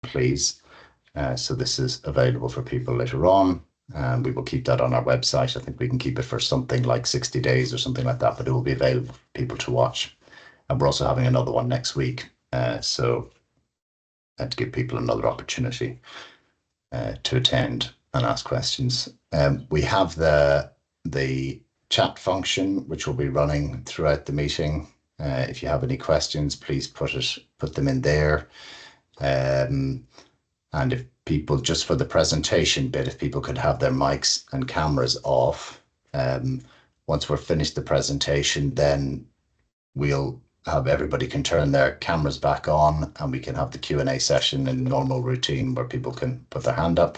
please. So this is available for people later on. We will keep that on our website. I think we can keep it for something like 60 days or something like that, but it will be available for people to watch. And we're also having another one next week. So to give people another opportunity to attend and ask questions. We have the chat function, which will be running throughout the meeting. If you have any questions, please put them in there. And if people, just for the presentation bit, if people could have their mics and cameras off, once we're finished the presentation, then we'll have everybody can turn their cameras back on and we can have the Q&A session in normal routine where people can put their hand up.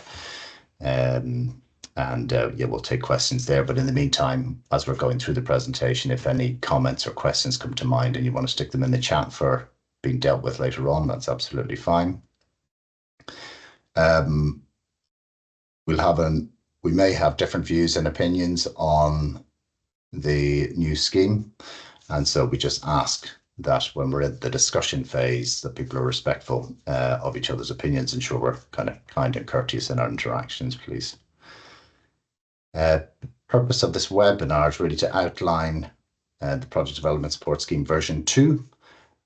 Yeah, we'll take questions there. But in the meantime, as we're going through the presentation, if any comments or questions come to mind and you want to stick them in the chat for being dealt with later on, that's absolutely fine. We may have different views and opinions on the new scheme. And so we just ask that when we're in the discussion phase, that people are respectful of each other's opinions, ensure we're kind and courteous in our interactions, please. The purpose of this webinar is really to outline the Project Development Support Scheme version 2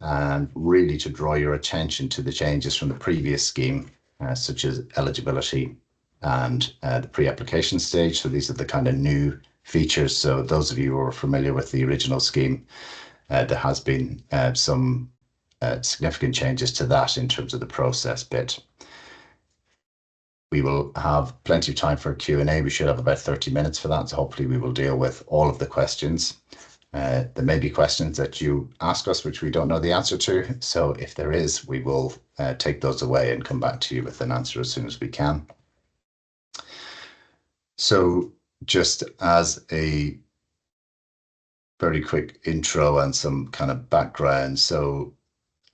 and really to draw your attention to the changes from the previous scheme, such as eligibility and the pre-application stage. So these are the kind of new features. So those of you who are familiar with the original scheme, there has been some significant changes to that in terms of the process bit. We will have plenty of time for Q&A. We should have about 30 minutes for that. So hopefully we will deal with all of the questions. There may be questions that you ask us which we don't know the answer to. So if there is, we will take those away and come back to you with an answer as soon as we can. So just as a very quick intro and some kind of background. So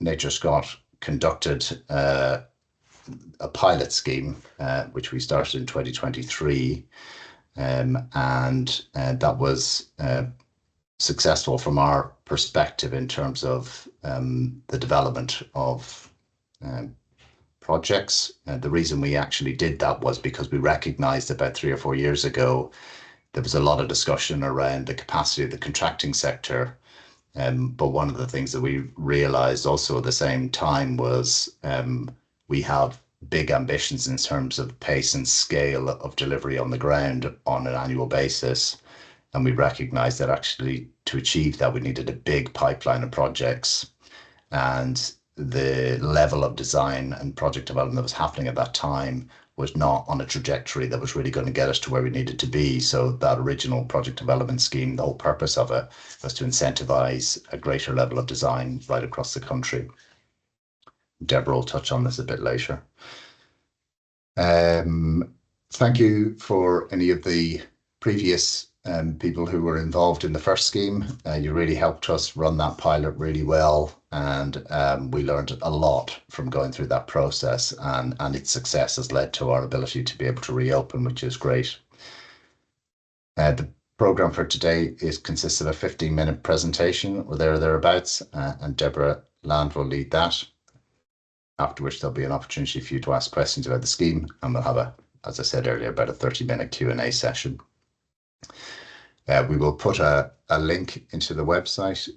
NatureScot conducted a pilot scheme, which we started in 2023. And that was successful from our perspective in terms of the development of projects. The reason we actually did that was because we recognized about 3 or 4 years ago there was a lot of discussion around the capacity of the contracting sector. But one of the things that we realized also at the same time was we have big ambitions in terms of pace and scale of delivery on the ground on an annual basis. And we recognized that actually to achieve that, we needed a big pipeline of projects. And the level of design and project development that was happening at that time was not on a trajectory that was really going to get us to where we needed to be. So that original project development scheme, the whole purpose of it was to incentivize a greater level of design right across the country. Deborah will touch on this a bit later. Thank you for any of the previous people who were involved in the first scheme. You really helped us run that pilot really well, and we learned a lot from going through that process, and its success has led to our ability to be able to reopen, which is great. The program for today consists of a 15-minute presentation or thereabouts, and Deborah Land will lead that, after which there'll be an opportunity for you to ask questions about the scheme, and we'll have, as I said earlier, about a 30-minute Q&A session. We will put a link into the website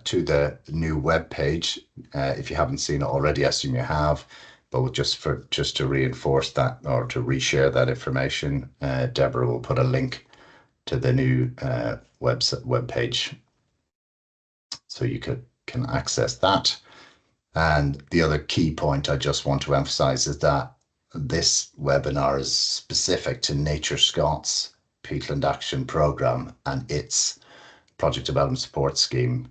to the new web page. If you haven't seen it already, I assume you have, but just to reinforce that or to reshare that information, Deborah will put a link to the new web page so you can access that. And the other key point I just want to emphasize is that this webinar is specific to NatureScot's Peatland Action Programme and its Project Development Support Scheme.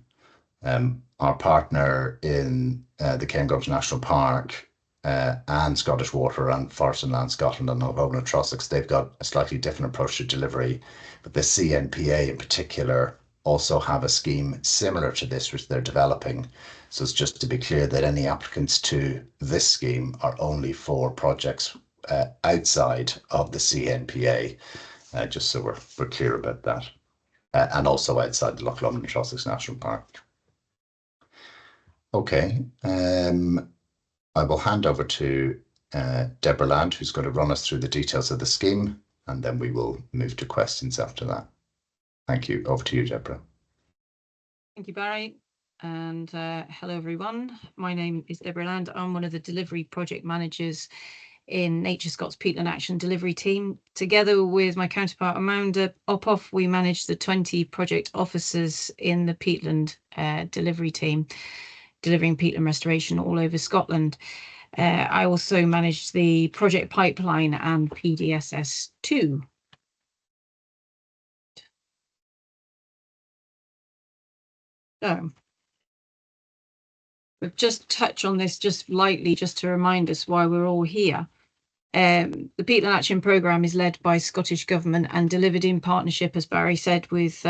Our partner in the Cairngorms National Park and Scottish Water and Forest and Land Scotland and O'Hogan and Trossachs, they've got a slightly different approach to delivery. But the CNPA in particular also have a scheme similar to this which they're developing. So it's just to be clear that any applicants to this scheme are only for projects outside of the CNPA. Just so we're clear about that, and also outside the Loch Lomond and Trossachs National Park. Okay, I will hand over to Deborah Land, who's going to run us through the details of the scheme, and then we will move to questions after that. Thank you. Over to you, Deborah. Thank you, Barry. And hello, everyone. My name is Deborah Land. I'm one of the delivery project managers in NatureScot's Peatland Action delivery team. Together with my counterpart Amanda Opoff, we manage the 20 project officers in the Peatland delivery team, delivering peatland restoration all over Scotland. I also manage the project pipeline and PDSS2. So we'll just touch on this just lightly, just to remind us why we're all here. The Peatland Action Programme is led by Scottish Government and delivered in partnership, as Barry said, with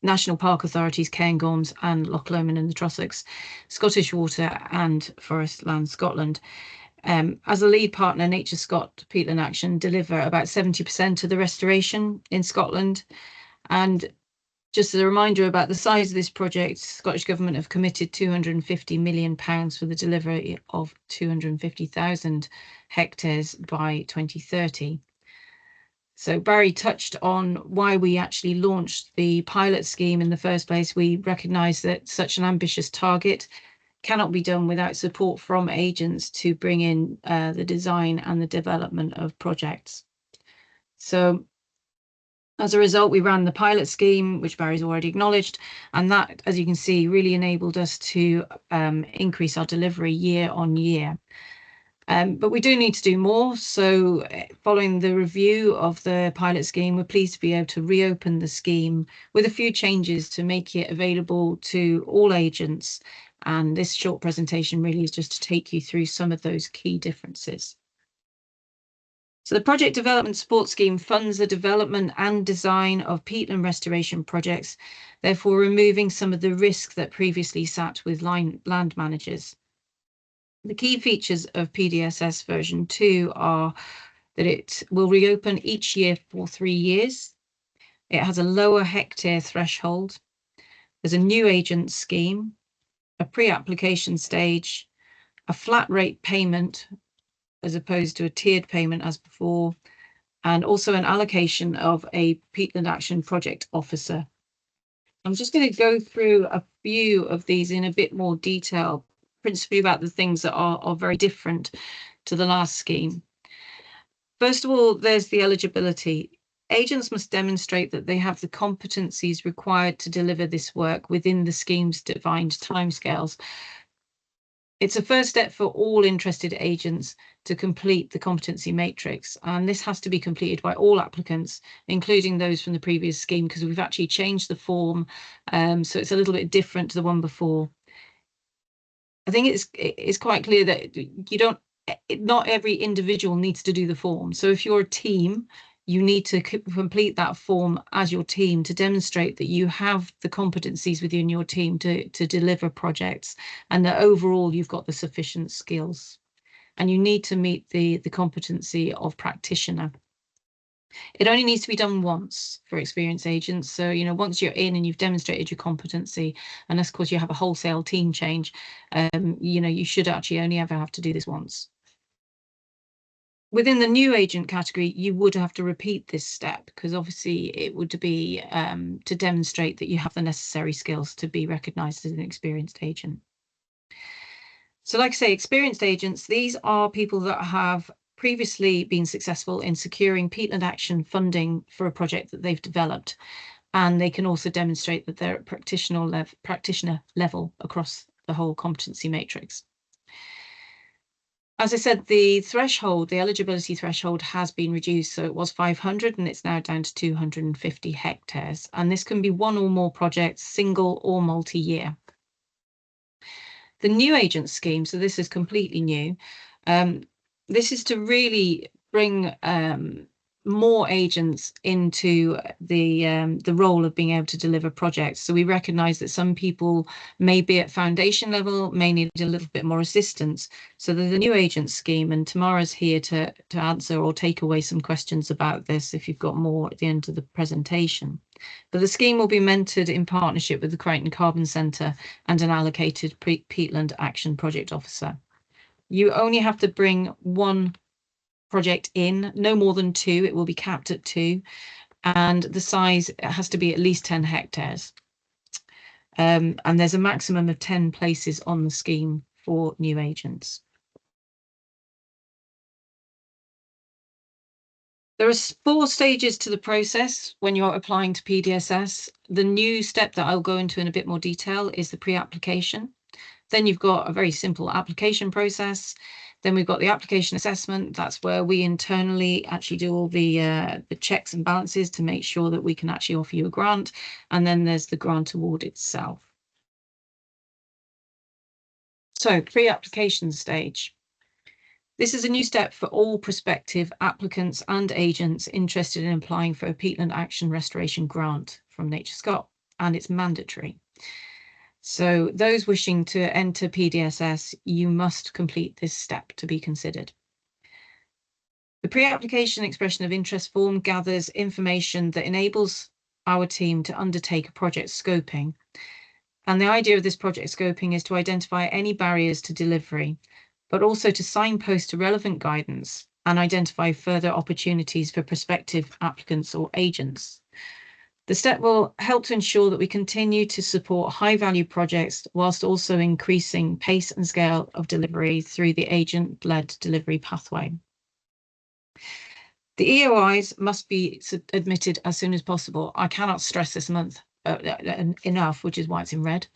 National Park Authorities, Cairngorms and Loch Lomond and the Trossachs, Scottish Water and Forest Land Scotland. As a lead partner, NatureScot Peatland Action deliver about 70% of the restoration in Scotland. And just as a reminder about the size of this project, Scottish Government have committed £250 million for the delivery of 250,000 hectares by 2030. So Barry touched on why we actually launched the pilot scheme in the first place. We recognise that such an ambitious target cannot be done without support from agents to bring in the design and the development of projects. So as a result, we ran the pilot scheme, which Barry's already acknowledged, and that, as you can see, really enabled us to increase our delivery year on year. But we do need to do more. So following the review of the pilot scheme, we're pleased to be able to reopen the scheme with a few changes to make it available to all agents. And this short presentation really is just to take you through some of those key differences. So the Project Development Support Scheme funds the development and design of peatland restoration projects, therefore removing some of the risk that previously sat with land managers. The key features of PDSS version 2 are that it will reopen each year for 3 years. It has a lower hectare threshold. There's a new agent scheme, a pre-application stage, a flat rate payment as opposed to a tiered payment as before, and also an allocation of a Peatland Action Project Officer. I'm just going to go through a few of these in a bit more detail, principally about the things that are very different to the last scheme. First of all, there's the eligibility. Agents must demonstrate that they have the competencies required to deliver this work within the scheme's defined timescales. It's a first step for all interested agents to complete the competency matrix, and this has to be completed by all applicants, including those from the previous scheme, because we've actually changed the form, so it's a little bit different to the one before. I think it's quite clear that not every individual needs to do the form. So if you're a team, you need to complete that form as your team to demonstrate that you have the competencies within your team to deliver projects, and that overall you've got the sufficient skills. And you need to meet the competency of practitioner. It only needs to be done once for experienced agents. So, once you're in and you've demonstrated your competency, unless of course you have a wholesale team change, you should actually only ever have to do this once. Within the new agent category, you would have to repeat this step, because obviously it would be to demonstrate that you have the necessary skills to be recognised as an experienced agent. So like I say, experienced agents, these are people that have previously been successful in securing Peatland Action funding for a project that they've developed, and they can also demonstrate that they're at practitioner level across the whole competency matrix. As I said, the eligibility threshold has been reduced. So it was 500 and it's now down to 250 hectares. And this can be one or more projects, single or multi-year. The new agent scheme, so this is completely new. This is to really bring more agents into the role of being able to deliver projects. So we recognise that some people may be at foundation level, may need a little bit more assistance. So there's a new agent scheme, and Tamara's here to answer or take away some questions about this if you've got more at the end of the presentation. But the scheme will be mentored in partnership with the Crichton Carbon Centre and an allocated Peatland Action Project Officer. You only have to bring one project in, no more than 2. It will be capped at 2, and the size has to be at least 10 hectares. And there's a maximum of 10 places on the scheme for new agents. There are 4 stages to the process when you're applying to PDSS. The new step that I'll go into in a bit more detail is the pre-application. Then you've got a very simple application process. Then we've got the application assessment. That's where we internally actually do all the checks and balances to make sure that we can actually offer you a grant. And then there's the grant award itself. So pre-application stage. This is a new step for all prospective applicants and agents interested in applying for a peatland action restoration grant from NatureScot, and it's mandatory. So those wishing to enter PDSS, you must complete this step to be considered. The pre-application expression of interest form gathers information that enables our team to undertake a project scoping. And the idea of this project scoping is to identify any barriers to delivery, but also to signpost to relevant guidance and identify further opportunities for prospective applicants or agents. The step will help to ensure that we continue to support high-value projects whilst also increasing pace and scale of delivery through the agent-led delivery pathway. The EOIs must be admitted as soon as possible. I cannot stress this month enough, which is why it's in red.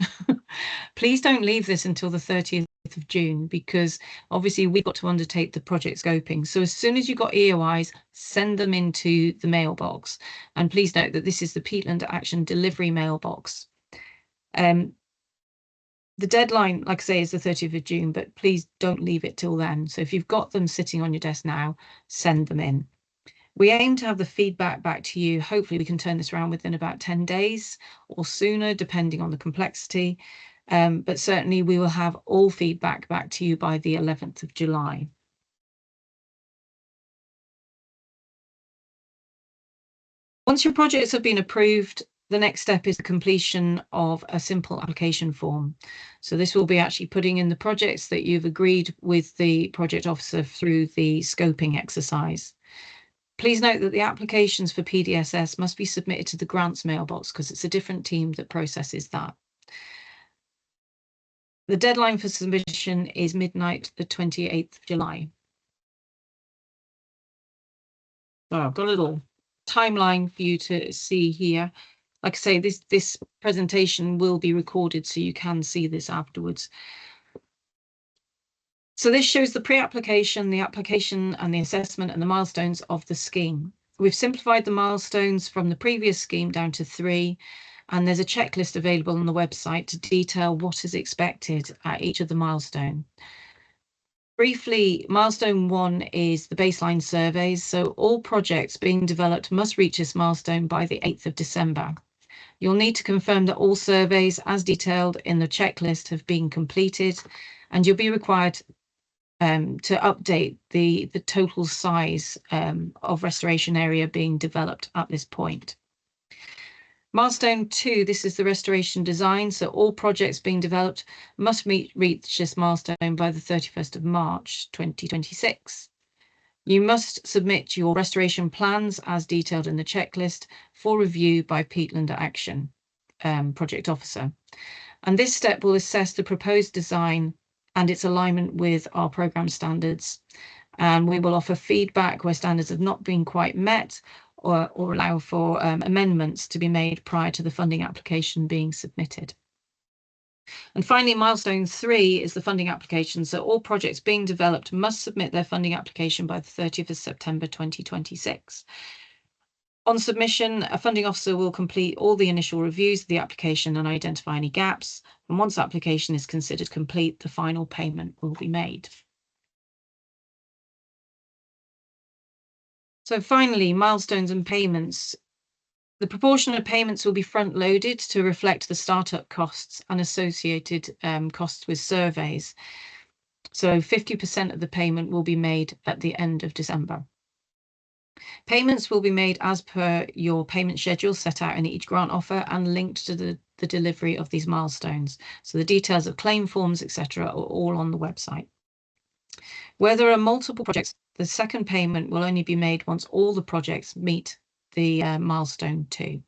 Please don't leave this until the 30th of June, because obviously we've got to undertake the project scoping. So as soon as you've got EOIs, send them into the mailbox. And please note that this is the Peatland Action Delivery mailbox. The deadline, like I say, is the 30th of June, but please don't leave it till then. So if you've got them sitting on your desk now, send them in. We aim to have the feedback back to you. Hopefully we can turn this around within about 10 days or sooner, depending on the complexity. But certainly we will have all feedback back to you by the 11th of July. Once your projects have been approved, the next step is the completion of a simple application form. So this will be actually putting in the projects that you've agreed with the project officer through the scoping exercise. Please note that the applications for PDSS must be submitted to the grants mailbox because it's a different team that processes that. The deadline for submission is midnight, the 28th of July. So I've got a little timeline for you to see here. Like I say, this presentation will be recorded so you can see this afterwards. So this shows the pre-application, the application and the assessment and the milestones of the scheme. We've simplified the milestones from the previous scheme down to 3, and there's a checklist available on the website to detail what is expected at each of the milestones. Briefly, milestone 1 is the baseline surveys. So all projects being developed must reach this milestone by the 8th of December. You'll need to confirm that all surveys as detailed in the checklist have been completed, and you'll be required to update the total size of restoration area being developed at this point. Milestone 2, this is the restoration design. So all projects being developed must reach this milestone by the 31st of March 2026. You must submit your restoration plans as detailed in the checklist for review by Peatland Action project officer. And this step will assess the proposed design and its alignment with our programme standards. And we will offer feedback where standards have not been quite met, or allow for amendments to be made prior to the funding application being submitted. And finally, milestone 3 is the funding application. So all projects being developed must submit their funding application by the 30th of September 2026. On submission, a funding officer will complete all the initial reviews of the application and identify any gaps. And once the application is considered complete, the final payment will be made. So finally, milestones and payments. The proportion of payments will be front-loaded to reflect the startup costs and associated costs with surveys. So 50% of the payment will be made at the end of December. Payments will be made as per your payment schedule set out in each grant offer and linked to the delivery of these milestones. So the details of claim forms, etc., are all on the website. Where there are multiple projects, the second payment will only be made once all the projects meet the milestone 2.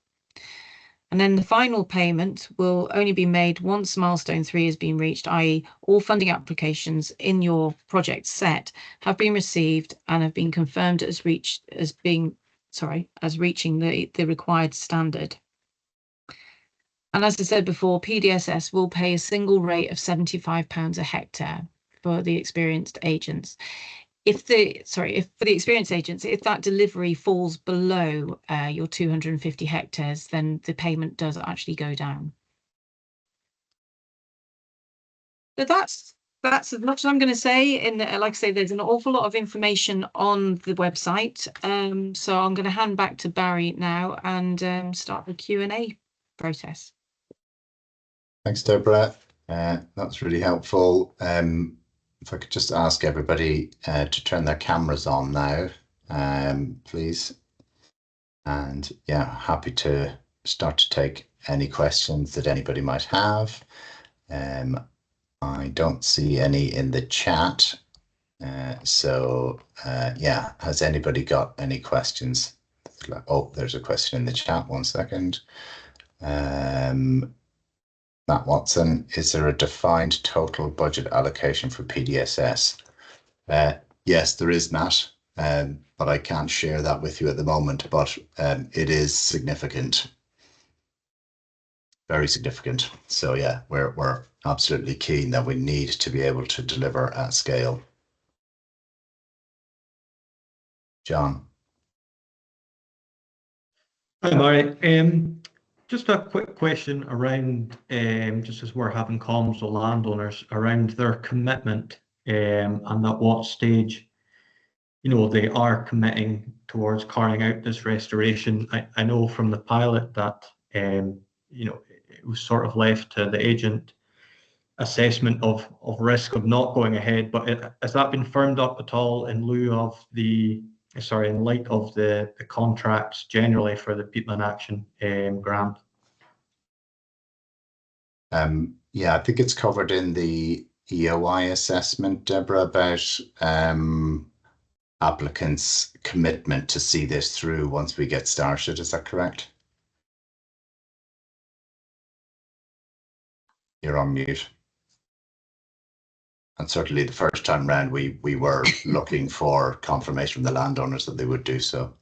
And then the final payment will only be made once milestone 3 has been reached, i.e. all funding applications in your project set have been received and have been confirmed as reaching the required standard. And as I said before, PDSS will pay a single rate of £75 a hectare for the experienced agents. If for the experienced agents, if that delivery falls below your 250 hectares, then the payment does actually go down. So that's as much as I'm going to say. Like I say, there's an awful lot of information on the website. So I'm going to hand back to Barry now and start the Q&A process. Thanks, Deborah. That's really helpful. If I could just ask everybody to turn their cameras on now, please. And yeah, happy to start to take any questions that anybody might have. I don't see any in the chat. Yeah, has anybody got any questions? Oh, there's a question in the chat. 1 second. Matt Watson, is there a defined total budget allocation for PDSS? Yes, there is, Matt, but I can't share that with you at the moment, but it is significant, very significant. So yeah, we're absolutely keen that we need to be able to deliver at scale. John. Hi, Barry. Just a quick question around, just as we're having comms with landowners around their commitment and at what stage, they are committing towards carrying out this restoration. I know from the pilot that, it was sort of left to the agent assessment of risk of not going ahead, but has that been firmed up at all in light of the contracts generally for the Peatland Action grant? Yeah, I think it's covered in the EOI assessment, Deborah, about applicants' commitment to see this through once we get started. Is that correct? You're on mute. And certainly the first time round, we were looking for confirmation from the landowners that they would do so.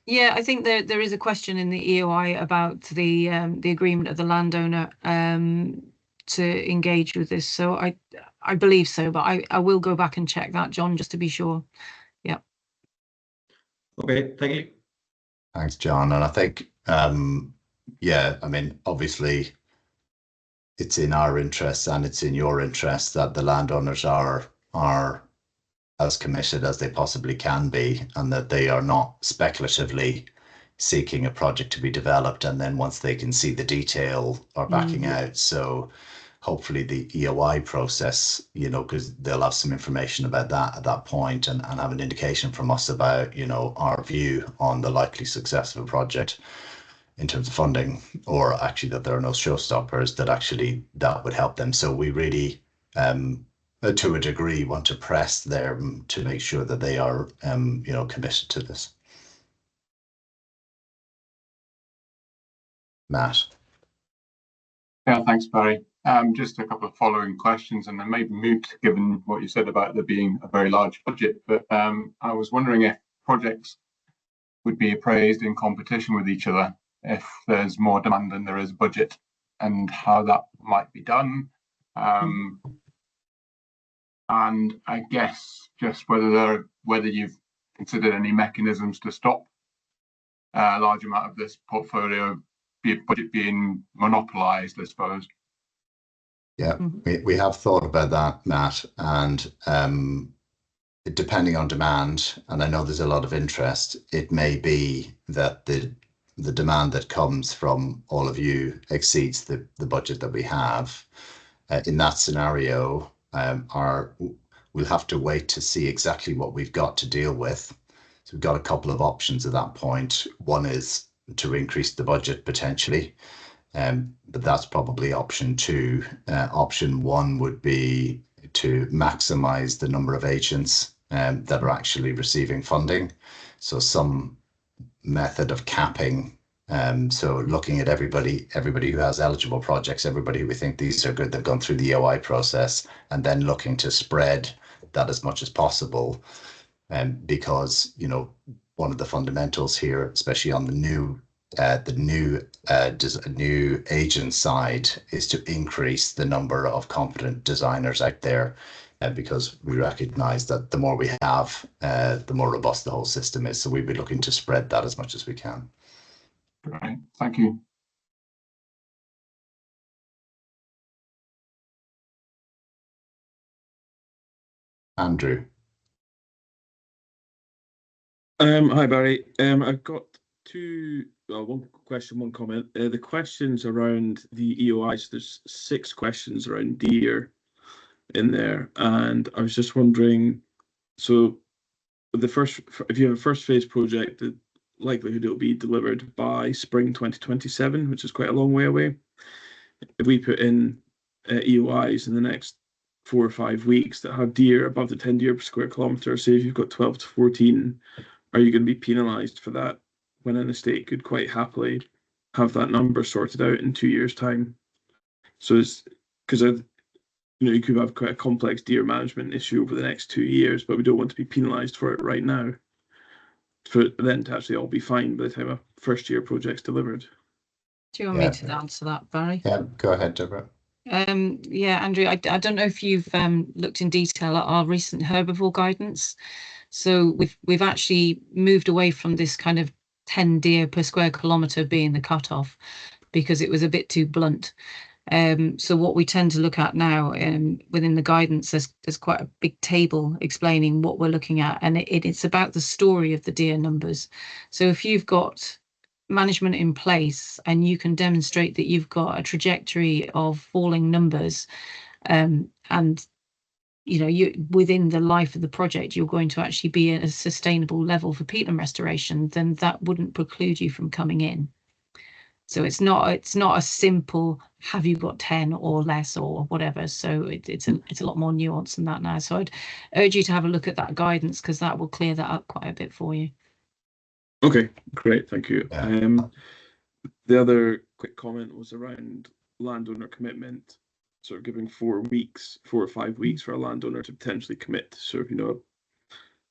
Yeah, I think there is a question in the EOI about the agreement of the landowner to engage with this. So I believe so, but I will go back and check that, John, just to be sure. Yeah. Okay, thank you. Thanks, John. And I think, yeah, I mean, obviously, it's in our interest and it's in your interest that the landowners are as committed as they possibly can be, and that they are not speculatively seeking a project to be developed and then once they can see the detail are backing out. So hopefully the EOI process, because they'll have some information about that at that point and have an indication from us about, our view on the likely success of a project in terms of funding, or actually that there are no showstoppers, that would help them. So we really, to a degree, want to press them to make sure that they are, committed to this. Matt. Yeah, thanks, Barry. Just a couple of following questions, and then maybe moot given what you said about there being a very large budget. But I was wondering if projects would be appraised in competition with each other if there's more demand than there is budget, and how that might be done. And I guess just whether you've considered any mechanisms to stop a large amount of this portfolio budget being monopolised, I suppose. Yeah, we have thought about that, Matt, and depending on demand, and I know there's a lot of interest, it may be that the demand that comes from all of you exceeds the budget that we have. In that scenario, we'll have to wait to see exactly what we've got to deal with. So we've got a couple of options at that point. One is to increase the budget potentially, but that's probably option 2. Option 1 would be to maximize the number of agents that are actually receiving funding. So some method of capping. So looking at everybody who has eligible projects, everybody who we think these are good, they've gone through the EOI process, and then looking to spread that as much as possible. Because, you know, one of the fundamentals here, especially on the new agent side, is to increase the number of competent designers out there, because we recognize that the more we have, the more robust the whole system is. So we'll be looking to spread that as much as we can. Great, thank you. Andrew. Hi, Barry. I've got one question, one comment. The questions around the EOIs, there's 6 questions around deer in there, and I was just wondering, so if you have a first phase project, the likelihood it will be delivered by spring 2027, which is quite a long way away. If we put in EOIs in the next 4 or 5 weeks that have deer above the 10 deer per square kilometre, say if you've got 12 to 14, are you going to be penalised for that when an estate could quite happily have that number sorted out in 2 years' time? So it's because you could have quite a complex deer management issue over the next 2 years, but we don't want to be penalised for it right now, for then to actually all be fine by the time a first year project's delivered. Do you want me to answer that, Barry? Yeah, go ahead, Deborah. Yeah, Andrew, I don't know if you've looked in detail at our recent herbivore guidance. So we've actually moved away from this kind of 10 deer per square kilometre being the cutoff, because it was a bit too blunt. So what we tend to look at now within the guidance, there's quite a big table explaining what we're looking at, and it's about the story of the deer numbers. So if you've got management in place and you can demonstrate that you've got a trajectory of falling numbers, and you know, you within the life of the project, you're going to actually be at a sustainable level for peatland restoration, then that wouldn't preclude you from coming in. So it's not a simple have you got 10 or less or whatever. So it's a lot more nuanced than that now. So I'd urge you to have a look at that guidance, because that will clear that up quite a bit for you. Okay, great, thank you. Yeah. The other quick comment was around landowner commitment, sort of giving 4 or 5 weeks for a landowner to potentially commit. So if you know,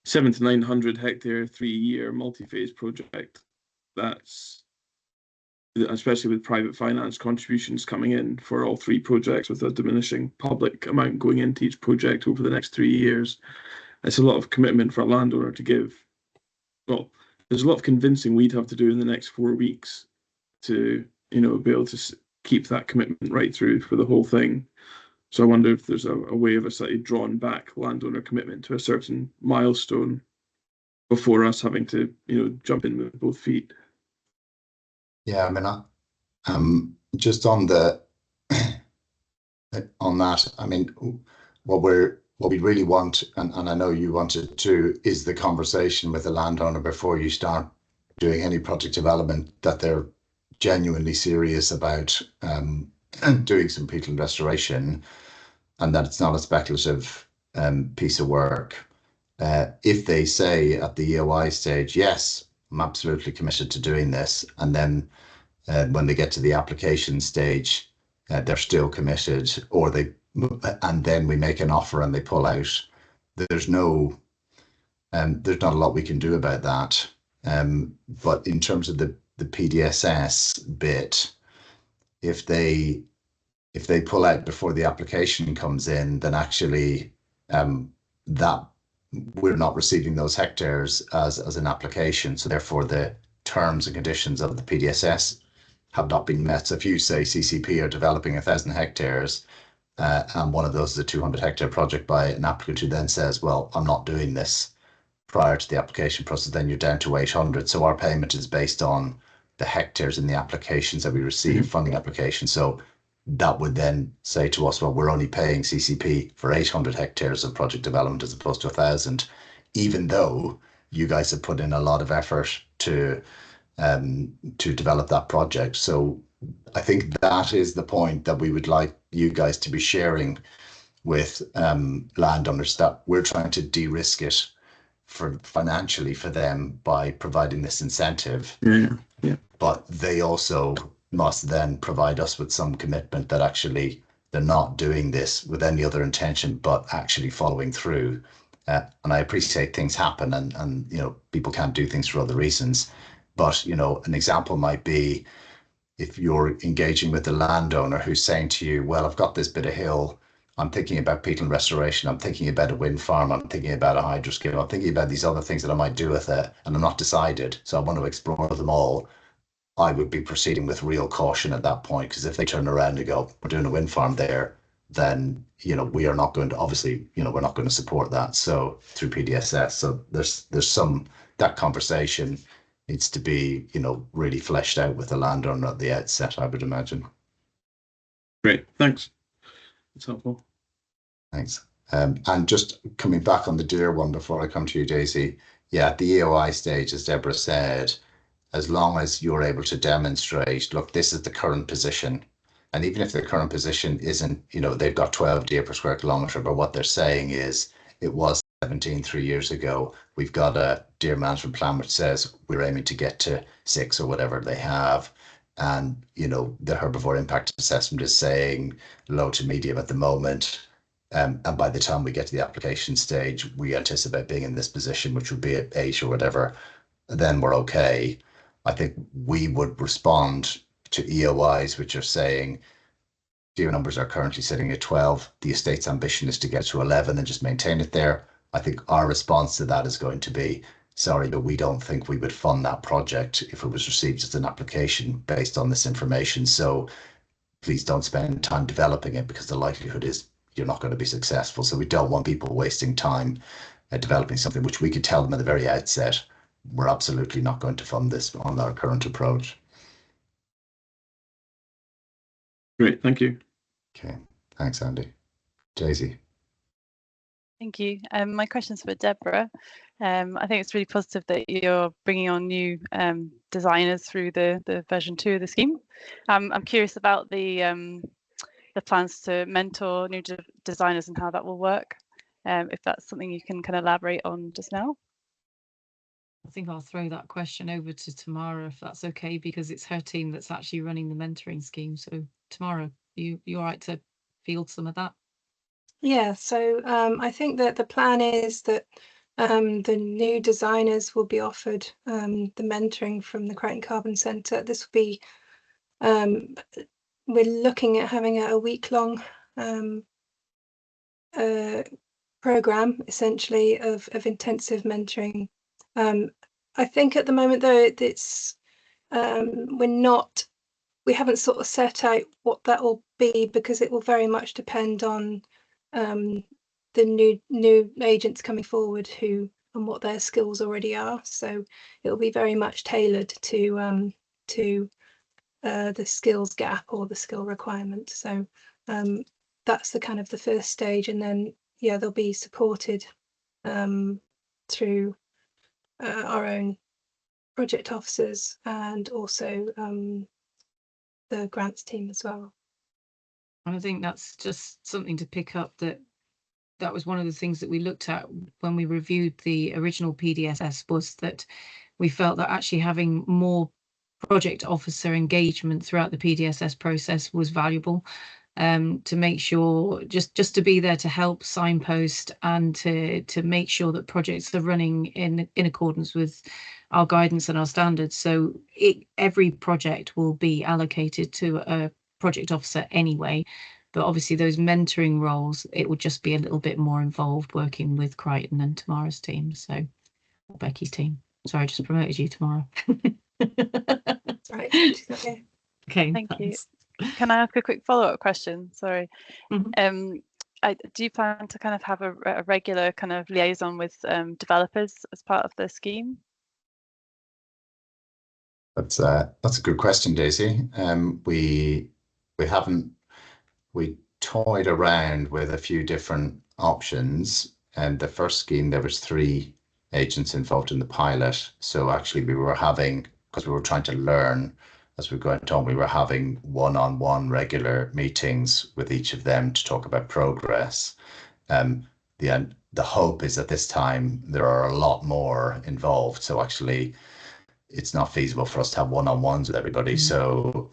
700 to 900 hectare, 3-year multi-phase project, that's, especially with private finance contributions coming in for all 3 projects, with a diminishing public amount going into each project over the next 3 years, it's a lot of commitment for a landowner to give. Well, there's a lot of convincing we'd have to do in the next 4 weeks to, you know, be able to keep that commitment right through for the whole thing. So I wonder if there's a way of a slightly drawn back landowner commitment to a certain milestone before us having to, you know, jump in with both feet. Yeah, I mean, just on the on that, I mean, what we really want, and I know you want it too, is the conversation with the landowner before you start doing any project development, that they're genuinely serious about doing some peatland restoration, and that it's not a speculative piece of work. If they say at the EOI stage, yes, I'm absolutely committed to doing this, and then when they get to the application stage, they're still committed, and then we make an offer and they pull out, there's not a lot we can do about that. But in terms of the PDSS bit, if they pull out before the application comes in, then actually that we're not receiving those hectares as an application. So therefore the terms and conditions of the PDSS have not been met. So if you say CCP are developing 1,000 hectares and one of those is a 200 hectare project by an applicant who then says, well, I'm not doing this prior to the application process, then you're down to 800. So our payment is based on the hectares in the applications that we receive, funding applications. So that would then say to us, well, we're only paying CCP for 800 hectares of project development as opposed to 1,000, even though you guys have put in a lot of effort to develop that project. So I think that is the point that we would like you guys to be sharing with landowners that we're trying to de-risk it for financially for them by providing this incentive. Yeah. But they also must then provide us with some commitment that actually they're not doing this with any other intention but actually following through. And I appreciate things happen, and you know, people can't do things for other reasons. But you know, an example might be if you're engaging with the landowner who's saying to you, well, I've got this bit of hill, I'm thinking about peatland restoration, I'm thinking about a wind farm, I'm thinking about a hydroscale, I'm thinking about these other things that I might do with it, and I'm not decided, so I want to explore them all. I would be proceeding with real caution at that point, because if they turn around and go, we're doing a wind farm there, then, you know, we are not going to, obviously, you know, we're not going to support that. So through PDSS, so there's some, that conversation needs to be, you know, really fleshed out with the landowner at the outset, I would imagine. Great, thanks. That's helpful. Thanks. And just coming back on the deer one before I come to you, Daisy. Yeah, at the EOI stage, as Deborah said, as long as you're able to demonstrate, look, this is the current position. And even if the current position isn't, you know, they've got 12 deer per square kilometre, but what they're saying is it was 17 3 years ago. We've got a deer management plan which says we're aiming to get to 6 or whatever they have. And, you know, the herbivore impact assessment is saying low to medium at the moment. And by the time we get to the application stage, we anticipate being in this position, which would be at 8 or whatever, then we're okay. I think we would respond to EOIs, which are saying deer numbers are currently sitting at 12. The estate's ambition is to get to 11 and just maintain it there. I think our response to that is going to be, sorry, but we don't think we would fund that project if it was received as an application based on this information. So please don't spend time developing it, because the likelihood is you're not going to be successful. So we don't want people wasting time developing something which we could tell them at the very outset, we're absolutely not going to fund this on our current approach. Great, thank you. Okay, thanks, Andy. Daisy. Thank you. My question's for Deborah. I think it's really positive that you're bringing on new designers through the version 2 of the scheme. I'm curious about the plans to mentor new designers and how that will work. If that's something you can kind of elaborate on just now. I think I'll throw that question over to Tamara, if that's okay, because it's her team that's actually running the mentoring scheme. So Tamara, you all right to field some of that? Yeah, so I think that the plan is that the new designers will be offered the mentoring from the Crichton Carbon Centre. This will be, we're looking at having a week-long programme, essentially, of intensive mentoring. I think at the moment, though, it's we haven't sort of set out what that will be, because it will very much depend on the new agents coming forward and what their skills already are. So it will be very much tailored to the skills gap or the skill requirement. So that's the kind of the first stage, and then yeah, they'll be supported through our own project officers and also the grants team as well. And I think that's just something to pick up, that was one of the things that we looked at when we reviewed the original PDSS, was that we felt that actually having more project officer engagement throughout the PDSS process was valuable, to make sure, just to be there to help signpost and to make sure that projects are running in accordance with our guidance and our standards. So every project will be allocated to a project officer anyway, but obviously those mentoring roles, it would just be a little bit more involved working with Crichton and Tamara's team, so Becky's team. Sorry, I just promoted you, Tamara. That's right. Okay. Okay, Thank thanks. you. Can I ask a quick follow-up question? Sorry. Mhm. Do you plan to kind of have a regular kind of liaison with developers as part of the scheme? That's a good question, Daisy. We toyed around with a few different options, and the first scheme there was 3 agents involved in the pilot. So actually we were having, because we were trying to learn, as we went on, we were having one-on-one regular meetings with each of them to talk about progress. The hope is that this time there are a lot more involved. So actually, it's not feasible for us to have one-on-ones with everybody. So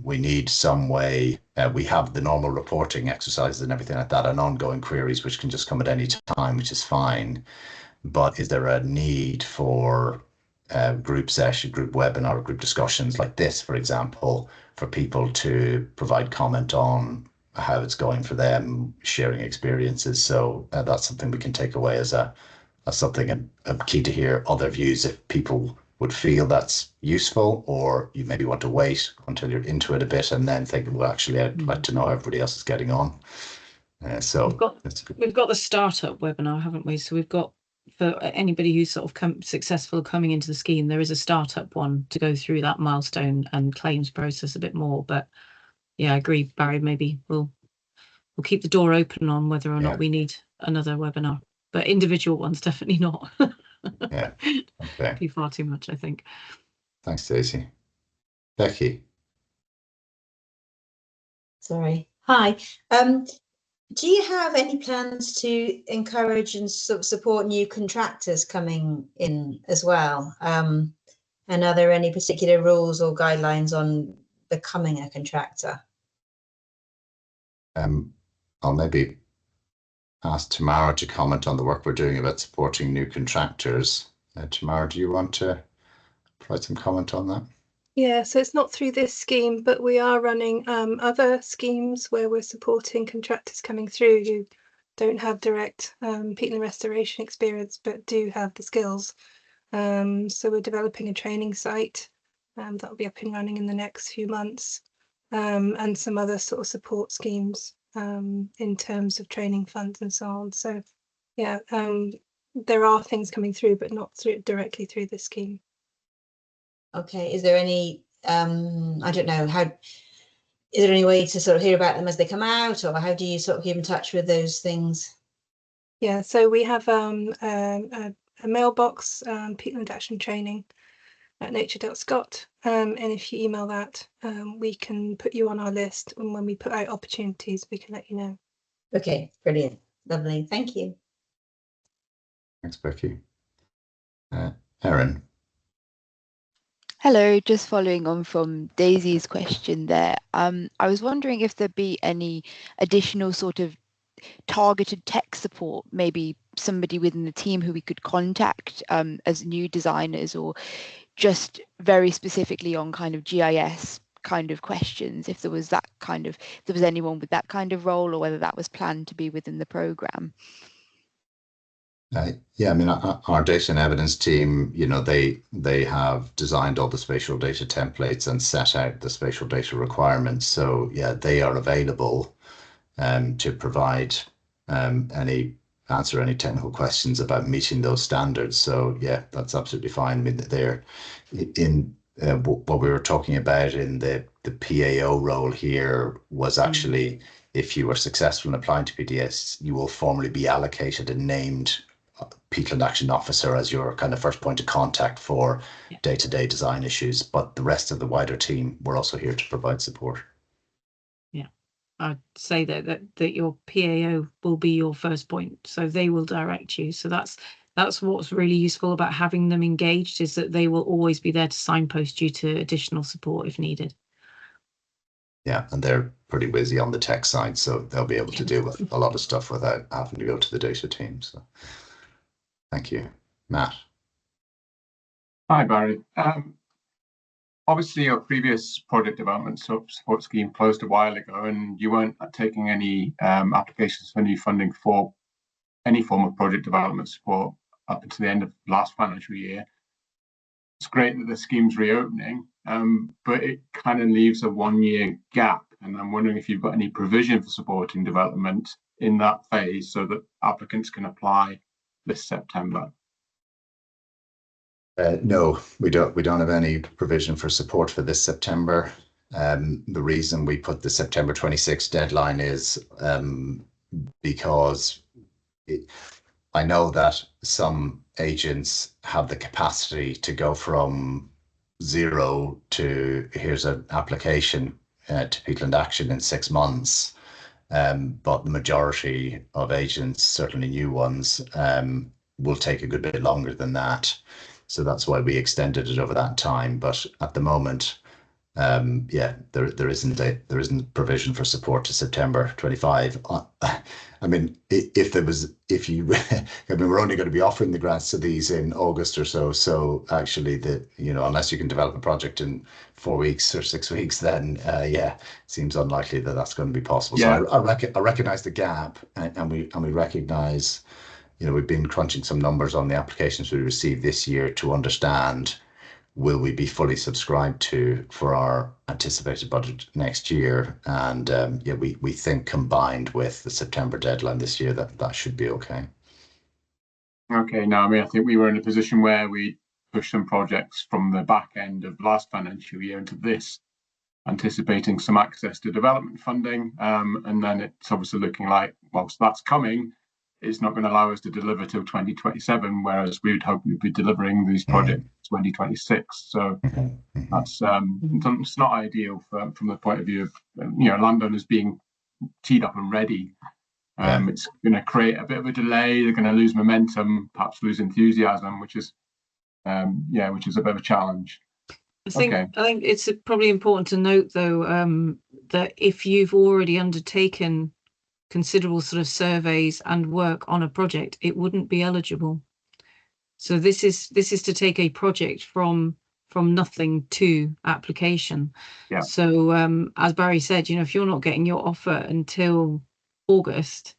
we need some way. We have the normal reporting exercises and everything like that, and ongoing queries, which can just come at any time, which is fine. But is there a need for group session, group webinar, group discussions like this, for example, for people to provide comment on how it's going for them, sharing experiences? So that's something we can take away as something, and key to hear other views if people would feel that's useful, or you maybe want to wait until you're into it a bit and then think, well, actually, I'd like to know how everybody else is getting on. So we've got the startup webinar, haven't we? So we've got, for anybody who's sort of successful coming into the scheme, there is a startup one to go through that milestone and claims process a bit more. But yeah, I agree, Barry, maybe we'll keep the door open on whether or not we need another webinar, but individual ones definitely not. Yeah, okay. Be far too much, I think. Thanks, Stacey. Becky. Sorry. Hi. Do you have any plans to encourage and sort of support new contractors coming in as well? And are there any particular rules or guidelines on becoming a contractor? I'll maybe ask Tamara to comment on the work we're doing about supporting new contractors. Tamara, do you want to provide some comment on that? Yeah, so it's not through this scheme, but we are running other schemes where we're supporting contractors coming through who don't have direct peatland restoration experience, but do have the skills. So we're developing a training site that'll be up and running in the next few months, and some other sort of support schemes in terms of training funds and so on. So yeah, there are things coming through, but not directly through this scheme. Okay, is there any, I don't know, is there any way to sort of hear about them as they come out, or how do you sort of keep in touch with those things? Yeah, so we have a mailbox, peatland action training at nature.scot, and if you email that, we can put you on our list, and when we put out opportunities, we can let you know. Okay, brilliant, lovely, thank you. Thanks, Becky. Erin. Hello, just following on from Daisy's question there. I was wondering if there'd be any additional sort of targeted tech support, maybe somebody within the team who we could contact as new designers, or just very specifically on kind of GIS kind of questions, if there was that kind of, if there was anyone with that kind of role, or whether that was planned to be within the programme. Yeah, I mean, our data and evidence team, you know, they have designed all the spatial data templates and set out the spatial data requirements. So yeah, they are available to provide answer any technical questions about meeting those standards. So yeah, that's absolutely fine. I mean, they're in what we were talking about in the PAO role here was actually, if you were successful in applying to PDS, you will formally be allocated a named peatland action officer as your kind of first point of contact for day-to-day design issues. But the rest of the wider team, we're also here to provide support. Yeah, I'd say that your PAO will be your first point, so they will direct you. So that's what's really useful about having them engaged, is that they will always be there to signpost you to additional support if needed. Yeah, and they're pretty busy on the tech side, so they'll be able to deal with a lot of stuff without having to go to the data team. So thank you. Matt. Hi, Barry. Obviously, your previous project development support scheme closed a while ago, and you weren't taking any applications for new funding for any form of project development support up until the end of last financial year. It's great that the scheme's reopening, but it kind of leaves a 1-year gap. And I'm wondering if you've got any provision for supporting development in that phase so that applicants can apply this September. No, we don't have any provision for support for this September. The reason we put the September 26th deadline is because I know that some agents have the capacity to go from zero to here's an application to Peatland Action in 6 months. But the majority of agents, certainly new ones, will take a good bit longer than that. So that's why we extended it over that time. But at the moment, there isn't provision for support to September 25. I mean, we're only going to be offering the grants to these in August or so. So actually, unless you can develop a project in 4 weeks or 6 weeks, then it seems unlikely that that's going to be possible. Yeah. So I recognize the gap, and we recognize, we've been crunching some numbers on the applications we received this year to understand, will we be fully subscribed to for our anticipated budget next year? And we think combined with the September deadline this year that should be okay. Okay, no, I mean, I think we were in a position where we pushed some projects from the back end of last financial year into this, anticipating some access to development funding. And then it's obviously looking like, whilst that's coming, it's not going to allow us to deliver till 2027, whereas we would hope we'd be delivering these projects 2026. So that's it's not ideal from the point of view of landowners being teed up and ready. It's going to create a bit of a delay. They're going to lose momentum, perhaps lose enthusiasm, which is a bit of a challenge. I think it's probably important to note, though, that if you've already undertaken considerable sort of surveys and work on a project, it wouldn't be eligible. So this is to take a project from nothing to application. Yeah. So as Barry said, if you're not getting your offer until August,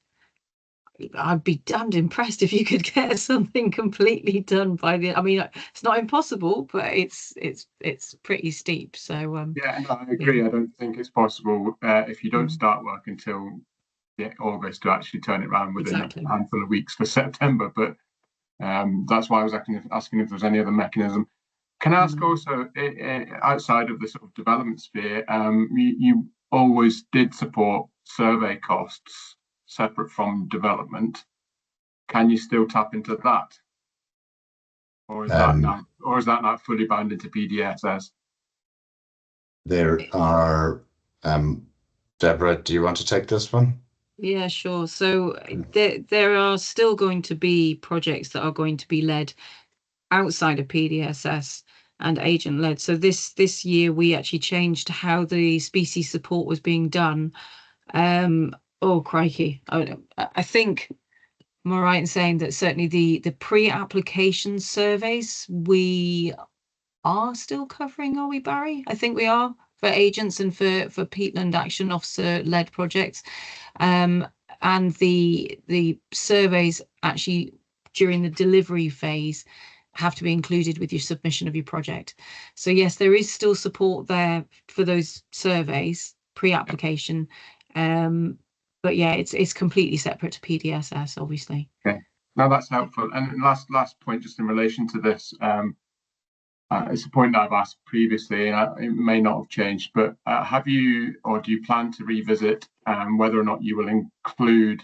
I'd be damned impressed if you could get something completely done by the. I mean, it's not impossible, but it's pretty steep. So I agree. I don't think it's possible if you don't start work until August to actually turn it around within a handful of weeks for September. But that's why I was asking if there's any other mechanism. Can I ask also, outside of the sort of development sphere, you always did support survey costs separate from development. Can you still tap into that, or is that not fully bound into PDSS? There are. Deborah, do you want to take this one? Yeah, sure. So there are still going to be projects that are going to be led outside of PDSS and agent led. So this year we actually changed how the species support was being done. Oh crikey! I think, am I right in saying that certainly the pre-application surveys we are still covering? Are we, Barry? I think we are, for agents and for Peatland Action Officer led projects. And the surveys actually during the delivery phase have to be included with your submission of your project. So yes, there is still support there for those surveys pre-application. But yeah, it's completely separate to PDSS, obviously. Okay, now that's helpful. And last point, just in relation to this, it's a point that I've asked previously, and it may not have changed, but have you, or do you plan to revisit whether or not you will include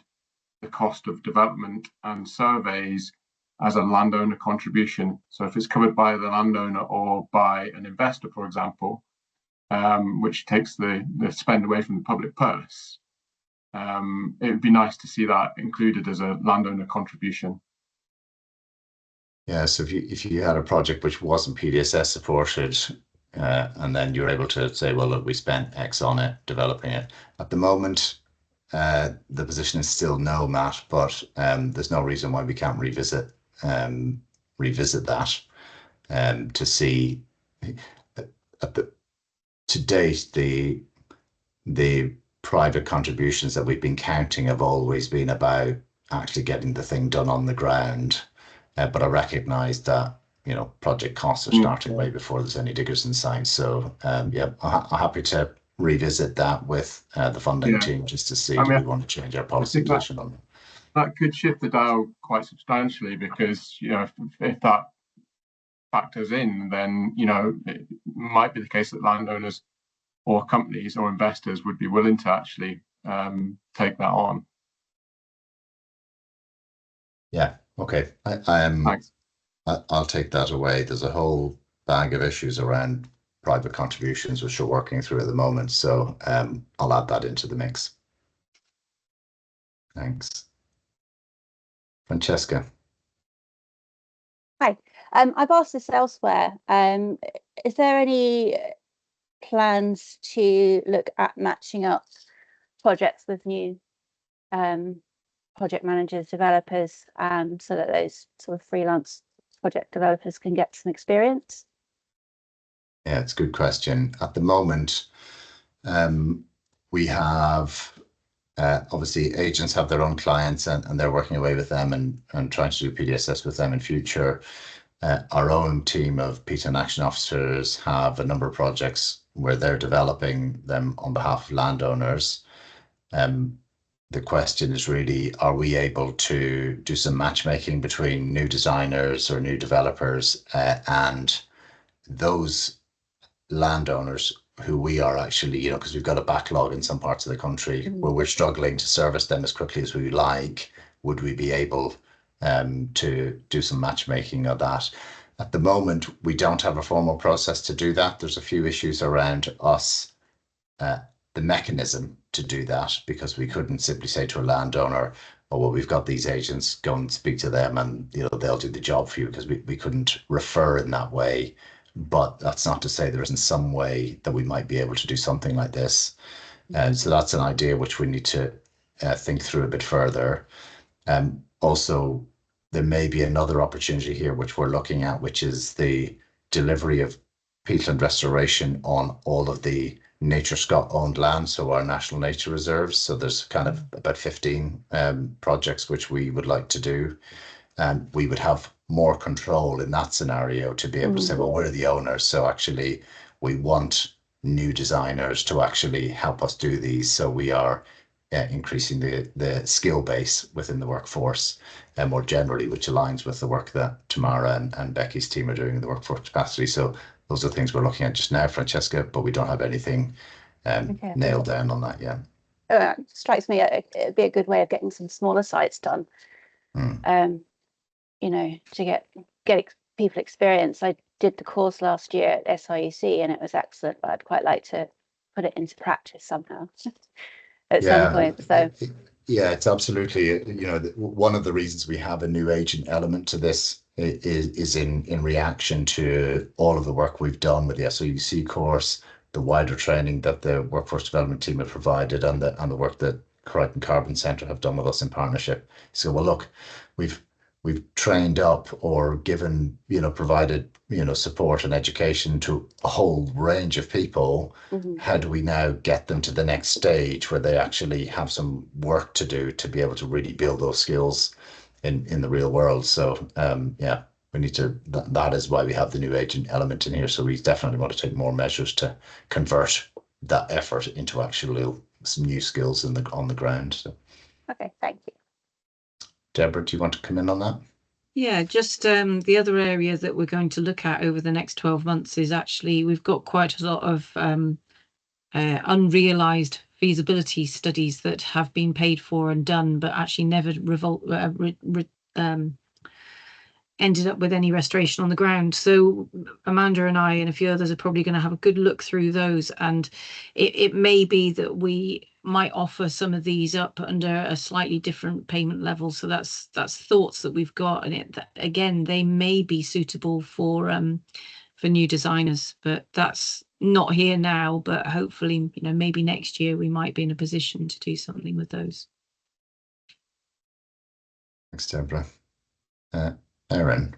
the cost of development and surveys as a landowner contribution? So if it's covered by the landowner or by an investor, for example, which takes the spend away from the public purse, it would be nice to see that included as a landowner contribution. Yeah, so if you had a project which wasn't PDSS supported, and then you're able to say, well, look, we spent X on it, developing it. At the moment, the position is still no, Matt, but there's no reason why we can't revisit that to see. To date, the private contributions that we've been counting have always been about actually getting the thing done on the ground. But I recognise that project costs are starting way before there's any diggers in sight. So I'm happy to revisit that with the funding team just to see, do we want to change our policy position on it. That could shift the dial quite substantially, because if that factors in, then it might be the case that landowners or companies or investors would be willing to actually take that on. Yeah. Okay. I'll take that away. There's a whole bag of issues around private contributions, which we're working through at the moment. So I'll add that into the mix. Thanks. Francesca. Hi, I've asked this elsewhere. Is there any plans to look at matching up projects with new project managers, developers, so that those sort of freelance project developers can get some experience? Yeah, it's a good question. At the moment, we have obviously agents have their own clients and they're working away with them and trying to do PDSS with them in future. Our own team of peatland action officers have a number of projects where they're developing them on behalf of landowners. The question is really, are we able to do some matchmaking between new designers or new developers and those landowners who we are actually, you know, because we've got a backlog in some parts of the country where we're struggling to service them as quickly as we like. Would we be able to do some matchmaking of that? At the moment, we don't have a formal process to do that. There's a few issues around us, the mechanism to do that, because we couldn't simply say to a landowner, oh, well, we've got these agents, go and speak to them and, you know, they'll do the job for you, because we couldn't refer in that way. But that's not to say there isn't some way that we might be able to do something like this. And so that's an idea which we need to think through a bit further. Also, there may be another opportunity here which we're looking at, which is the delivery of peatland restoration on all of the NatureScot owned land, so our national nature reserves. So there's kind of about 15 projects which we would like to do. And we would have more control in that scenario to be able to say, well, we're the owners. So actually, we want new designers to actually help us do these. So we are increasing the skill base within the workforce and more generally, which aligns with the work that Tamara and Becky's team are doing in the workforce capacity. So those are things we're looking at just now, Francesca, but we don't have anything nailed down on that yet. Strikes me it'd be a good way of getting some smaller sites done. You know, to get people experience. I did the course last year at SIUC and it was excellent, but I'd quite like to put it into practice somehow at some point. So yeah, it's absolutely, you know, one of the reasons we have a new agent element to this is in reaction to all of the work we've done with the SIUC course, the wider training that the workforce development team have provided, and the work that Crichton Carbon Centre have done with us in partnership. So, well, look, we've trained up or given, you know, provided, you know, support and education to a whole range of people. How do we now get them to the next stage where they actually have some work to do to be able to really build those skills in the real world? So yeah, we need to, that is why we have the new agent element in here. So we definitely want to take more measures to convert that effort into actually some new skills on the ground. So. Okay, thank you. Deborah, do you want to come in on that? Yeah, just the other area that we're going to look at over the next 12 months is actually we've got quite a lot of unrealised feasibility studies that have been paid for and done, but actually never ended up with any restoration on the ground. So Amanda and I and a few others are probably going to have a good look through those, and it may be that we might offer some of these up under a slightly different payment level. So that's thoughts that we've got, and again, they may be suitable for new designers, but that's not here now. But hopefully, you know, maybe next year we might be in a position to do something with those. Thanks, Deborah. Erin.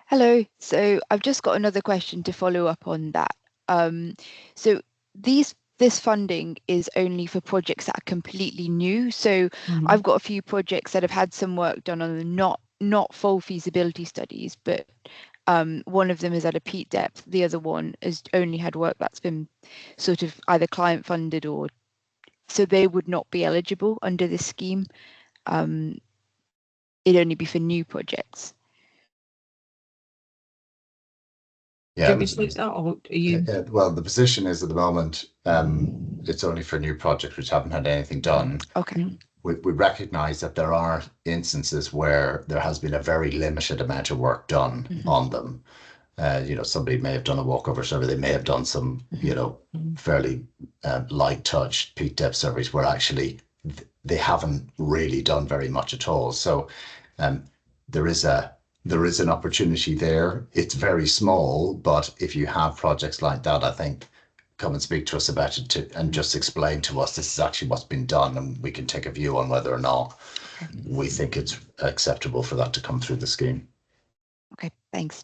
Hello. So I've just got another question to follow up on that. So this funding is only for projects that are completely new. So I've got a few projects that have had some work done on them, not full feasibility studies, but one of them has had a peat depth. The other one has only had work that's been sort of either client funded or so they would not be eligible under this scheme. It'd only be for new projects. Yeah, well, the position is at the moment, it's only for new projects which haven't had anything done. Okay. We recognise that there are instances where there has been a very limited amount of work done on them. somebody may have done a walkover survey, they may have done some, fairly light touch peak depth surveys where actually they haven't really done very much at all. So there is an opportunity there. It's very small, but if you have projects like that, I think come and speak to us about it and just explain to us this is actually what's been done, and we can take a view on whether or not we think it's acceptable for that to come through the scheme. Okay, thanks.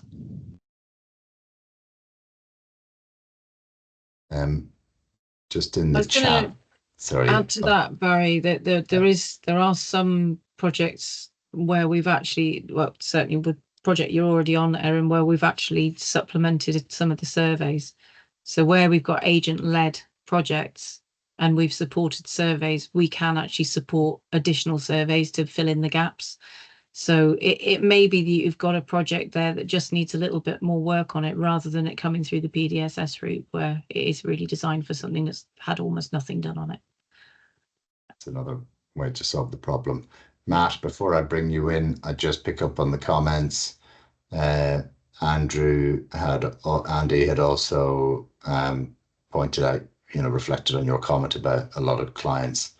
Just in the I was gonna chat. Sorry. Add to that, Barry, that there are some projects where we've actually, well, certainly with project you're already on, Erin, where we've actually supplemented some of the surveys. So where we've got agent-led projects and we've supported surveys, we can actually support additional surveys to fill in the gaps. So it may be that you've got a project there that just needs a little bit more work on it, rather than it coming through the PDSS route where it is really designed for something that's had almost nothing done on it. That's another way to solve the problem. Matt, before I bring you in, I just pick up on the comments. Andy had also pointed out, reflected on your comment about a lot of clients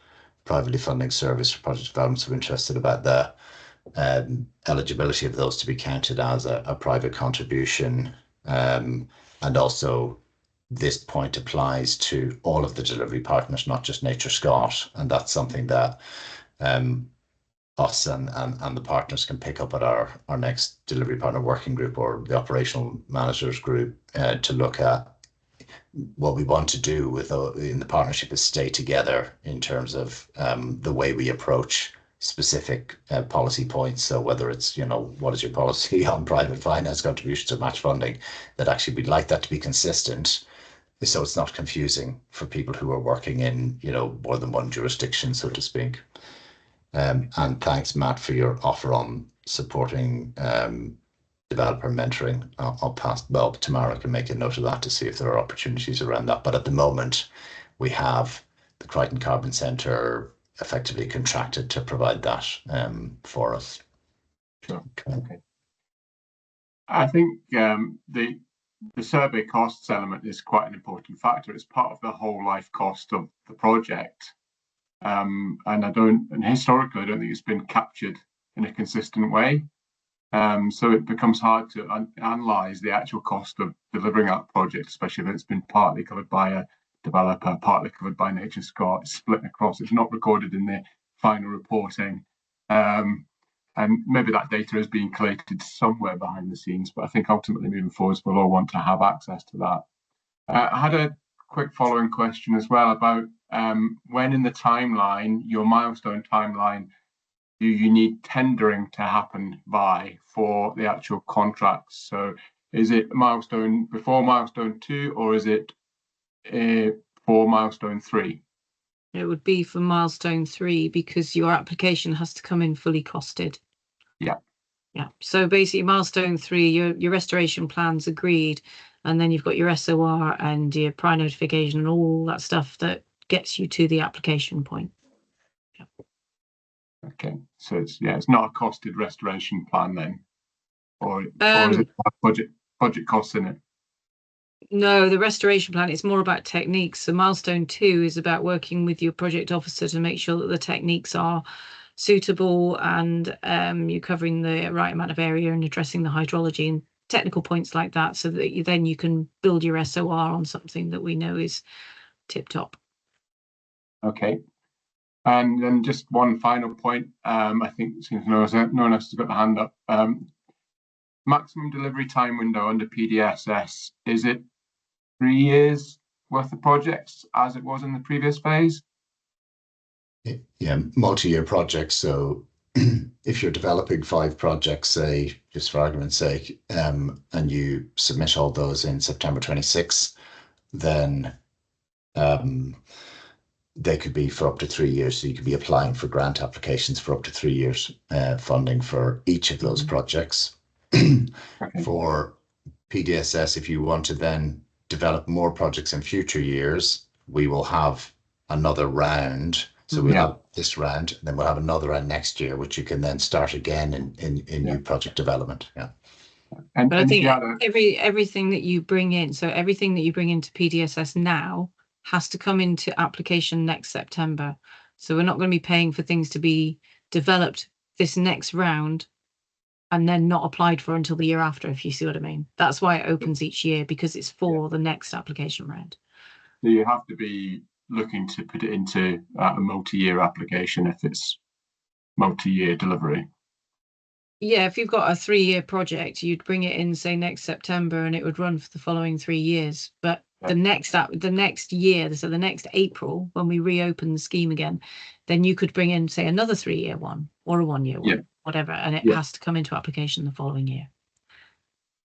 privately funding service for project developments are interested about the eligibility of those to be counted as a private contribution, and also this point applies to all of the delivery partners, not just Nature Scott, and that's something that us and the partners can pick up at our next delivery partner working group or the operational managers group to look at what we want to do in the partnership is stay together in terms of the way we approach specific policy points. So whether it's, what is your policy on private finance contributions or match funding, that actually we'd like that to be consistent, so it's not confusing for people who are working in, more than one jurisdiction, so to speak. And thanks, Matt, for your offer on supporting developer mentoring. I'll pass, Tamara can make a note of that to see if there are opportunities around that. But at the moment, we have the Crichton Carbon Centre effectively contracted to provide that for us. Sure. Okay. I think the survey costs element is quite an important factor. It's part of the whole life cost of the project. And historically, I don't think it's been captured in a consistent way. So it becomes hard to analyse the actual cost of delivering that project, especially if it's been partly covered by a developer, partly covered by Nature Scott, split across. It's not recorded in the final reporting. And maybe that data is being collated somewhere behind the scenes, but I think ultimately moving forwards, we'll all want to have access to that. I had a quick following question as well about when in the timeline, your milestone timeline, do you need tendering to happen by for the actual contracts? So is it milestone before milestone 2, or is it for milestone 3? It would be for milestone 3 because your application has to come in fully costed. Yeah. So basically milestone 3, your restoration plan's agreed, and then you've got your SOR and your prior notification and all that stuff that gets you to the application point. Yeah. Okay, so it's not a costed restoration plan then, or is it budget costs in it? No, the restoration plan, it's more about techniques. So milestone 2 is about working with your project officer to make sure that the techniques are suitable and you're covering the right amount of area and addressing the hydrology and technical points like that, so that you can build your SOR on something that we know is tip top. Okay. And then just one final point, I think since no one else has got the hand up, maximum delivery time window under PDSS, is it 3 years worth of projects as it was in the previous phase? Yeah, multi-year projects. So if you're developing 5 projects, say, just for argument's sake, and you submit all those in September 26, then they could be for up to 3 years. So you could be applying for grant applications for up to 3 years funding for each of those projects. Okay. For PDSS, if you want to then develop more projects in future years, we will have another round. So we'll have this round, and then we'll have another round next year, which you can then start again in new project development. Yeah. And, But I and if think you had a, everything that you bring in, so everything that you bring into PDSS now has to come into application next September. So we're not going to be paying for things to be developed this next round and then not applied for until the year after, if you see what I mean. That's why it opens each year, because it's for the next application round. so you have to be looking to put it into a multi-year application if it's multi-year delivery. Yeah, if you've got a 3-year project, you'd bring it in, say, next September, and it would run for the following 3 years. But the next year, so the next April, when we reopen the scheme again, then you could bring in, say, another 3-year one or a 1-year one, whatever, and it has to come into application the following year.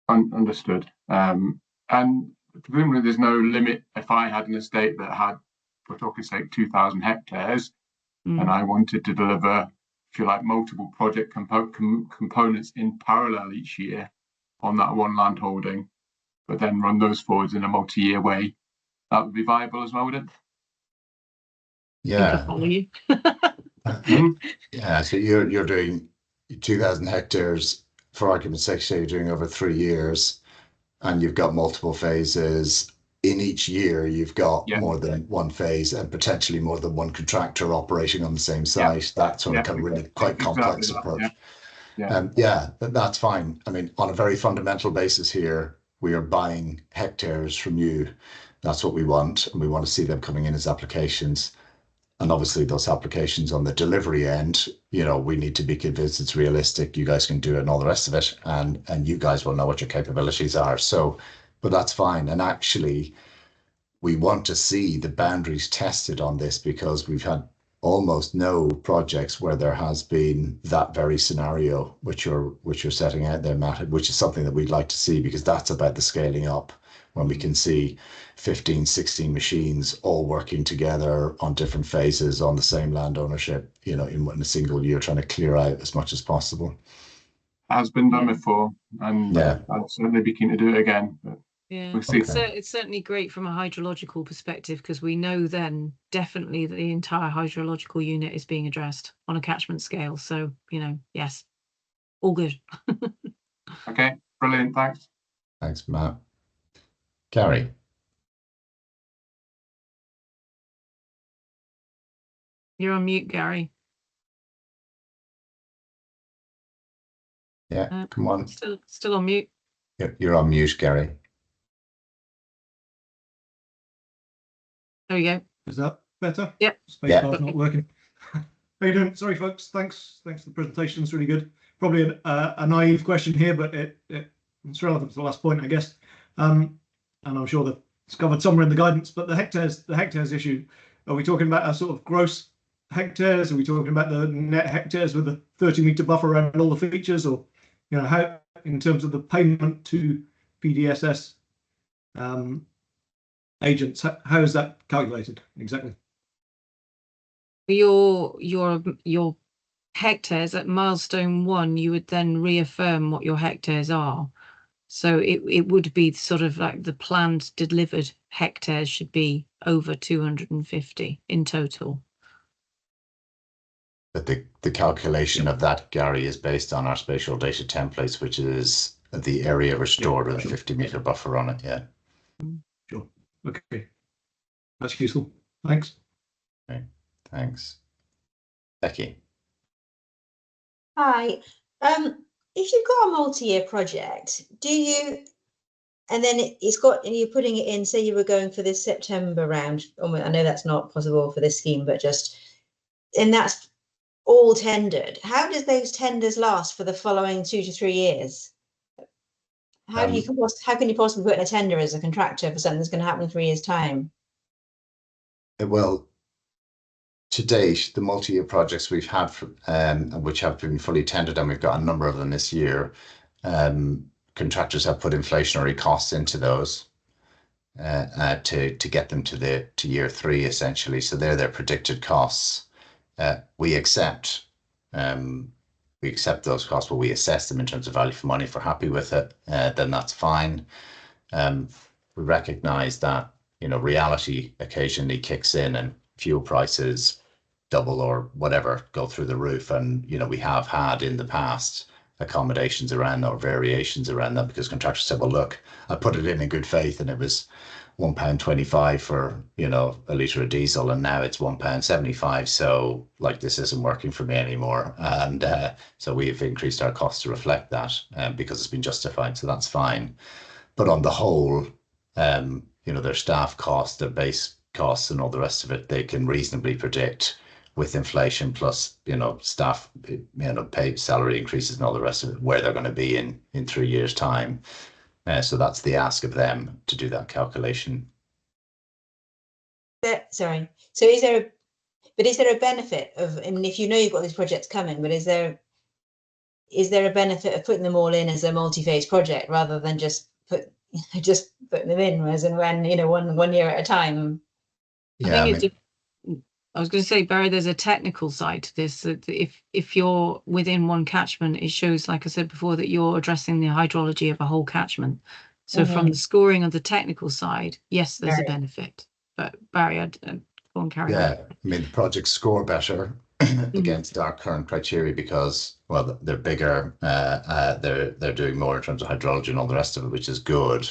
Understood. And presumably there's no limit. If I had an estate that had, we're talking say 2,000 hectares, and I wanted to deliver, if you like, multiple project components in parallel each year on that one land holding, but then run those forwards in a multi-year way, that would be viable as well, would it? Yeah. Follow you. Yeah, so you're doing 2,000 hectares, for argument's sake, say you're doing over 3 years, and you've got multiple phases. In each year, you've got more than one phase and potentially more than one contractor operating on the same site. That sort of kind of really quite complex approach. That's fine. I mean, on a very fundamental basis here, we are buying hectares from you. That's what we want, and we want to see them coming in as applications. And obviously those applications on the delivery end, you know, we need to be convinced it's realistic, you guys can do it and all the rest of it. And you guys will know what your capabilities are. So, but that's fine. And actually, we want to see the boundaries tested on this, because we've had almost no projects where there has been that very scenario which you're setting out there, Matt, which is something that we'd like to see, because that's about the scaling up, when we can see 15, 16 machines all working together on different phases on the same land ownership, you know, in a single year, trying to clear out as much as possible. Has been done before, and I'd certainly be keen to do it again. But we'll see. It's certainly great from a hydrological perspective, because we know then definitely that the entire hydrological unit is being addressed on a catchment scale. So, you know, yes, all good. Okay, brilliant. Thanks. Thanks, Matt. Gary. You're on mute, Gary. Yeah, come on. Still on mute. You're on mute, Gary. There we go. Is that better? Yep. Spacebar's not working. How you doing? Sorry, folks. Thanks for the presentation. It's really good. Probably a naive question here, but it's relevant to the last point, I guess. And I'm sure that it's covered somewhere in the guidance. But the hectares issue, are we talking about a sort of gross hectares? Are we talking about the net hectares with a 30-meter buffer around all the features, or, you know, how, in terms of the payment to PDSS agents, how is that calculated exactly? Your hectares at milestone 1, you would then reaffirm what your hectares are. So it would be sort of like the planned delivered hectares should be over 250 in total. But the calculation of that, Gary, is based on our spatial data templates, which is the area restored with a 50-meter buffer on it. Yeah. Sure. Okay. That's useful. Thanks. Okay. Thanks. Becky. Hi. If you've got a multi-year project, do you, and then and you're putting it in, say you were going for this September round, I know that's not possible for this scheme, but and that's all tendered. How does those tenders last for the following 2 to 3 years? How can you possibly put in a tender as a contractor for something that's going to happen in 3 years' time? Well, to date, the multi-year projects we've had, which have been fully tendered, and we've got a number of them this year, contractors have put inflationary costs into those to get them to year 3, essentially. So they're their predicted costs. We accept those costs, but we assess them in terms of value for money. If we're happy with it, then that's fine. We recognise that, you know, reality occasionally kicks in, and fuel prices double or whatever, go through the roof. And, you know, we have had in the past accommodations around or variations around that, because contractors said, well, look, I put it in good faith and it was £1.25 for, you know, a litre of diesel, and now it's £1.75. So like, this isn't working for me anymore. And so we've increased our costs to reflect that because it's been justified. So that's fine. But on the whole, you know, their staff costs, their base costs and all the rest of it, they can reasonably predict with inflation plus, you know, staff, you know, pay, salary increases and all the rest of it, where they're going to be in 3 years' time. So that's the ask of them, to do that calculation. Sorry. So is there a benefit of, I mean, if you know you've got these projects coming, but is there a benefit of putting them all in as a multi-phase project rather than just putting them in as and when, you know, one year at a time? Yeah, I was going to say, Barry, there's a technical side to this. That if you're within one catchment, it shows, like I said before, that you're addressing the hydrology of a whole catchment. So from the scoring of the technical side, yes, there's a benefit. But Barry, I'd go on, carry on. I mean, the projects score better against our current criteria because, well, they're bigger, they're doing more in terms of hydrology and all the rest of it, which is good.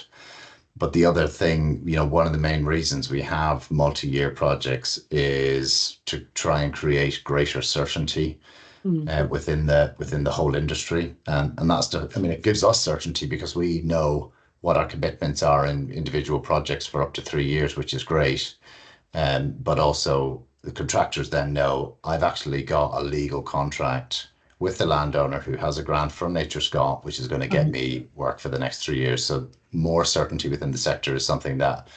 But the other thing, you know, one of the main reasons we have multi-year projects is to try and create greater certainty within the whole industry, and that's I mean, it gives us certainty because we know what our commitments are in individual projects for up to 3 years, which is great. But also the contractors then know, I've actually got a legal contract with the landowner who has a grant from NatureScot, which is going to get me work for the next 3 years. So more certainty within the sector is something that